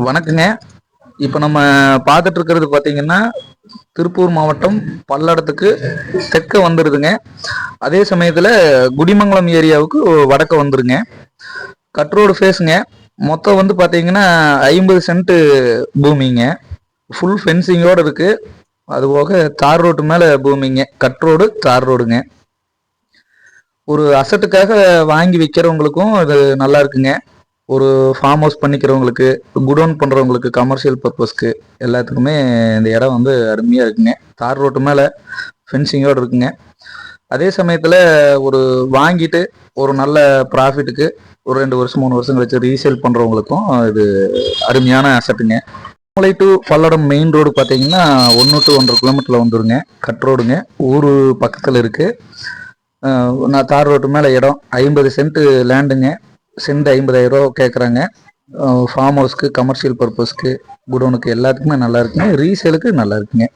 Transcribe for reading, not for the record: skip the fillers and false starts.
வணக்கங்க. இப்போ நம்ம பார்த்துட்டு இருக்கிறது பார்த்தீங்கன்னா திருப்பூர் மாவட்டம் பல்லடத்துக்கு தெற்க வந்துடுதுங்க. அதே சமயத்தில் குடிமங்கலம் ஏரியாவுக்கு வடக்க வந்துருங்க. கட் ரோடு ஃபேஸுங்க. மொத்தம் வந்து பார்த்தீங்கன்னா 50 சென்ட் பூமிங்க. ஃபுல் ஃபென்சிங்கோடு இருக்கு. அதுபோக தார் ரோட்டு மேலே பூமிங்க. கட் ரோடு தார் ரோடுங்க. ஒரு அசட்டுக்காக வாங்கி விற்கிறவங்களுக்கும் அது நல்லா இருக்குங்க. ஒரு ஃபார்ம் ஹவுஸ் பண்ணிக்கிறவங்களுக்கு, குடோன் பண்ணுறவங்களுக்கு, கமர்ஷியல் பர்பஸ்க்கு எல்லாத்துக்குமே இந்த இடம் வந்து அருமையாக இருக்குங்க. தார் ரோட்டு மேலே ஃபென்சிங்கோடு இருக்குங்க. அதே சமயத்தில் ஒரு வாங்கிட்டு ஒரு நல்ல ப்ராஃபிட்டுக்கு ஒரு 2 வருஷம் 3 வருஷம் கழிச்சு ரீசேல் பண்ணுறவங்களுக்கும் இது அருமையான அசட்டுங்க. மூளை டு பல்லடம் மெயின் ரோடு பார்த்தீங்கன்னா 1 to 1.5 கிலோமீட்டரில் வந்துருங்க. கட் ரோடுங்க. ஊர் பக்கத்தில் இருக்குது. நான் தார் ரோட்டு மேலே இடம் 50 சென்ட் லேண்டுங்க. சென்ட் 50,000 ரூபா கேட்குறாங்க. ஃபார்ம் ஹவுஸ்க்கு, கமர்ஷியல் பர்பஸ்க்கு, குடோனுக்கு எல்லாத்துக்குமே நல்லா இருக்குங்க. ரீசேலுக்கு நல்லா இருக்குங்க.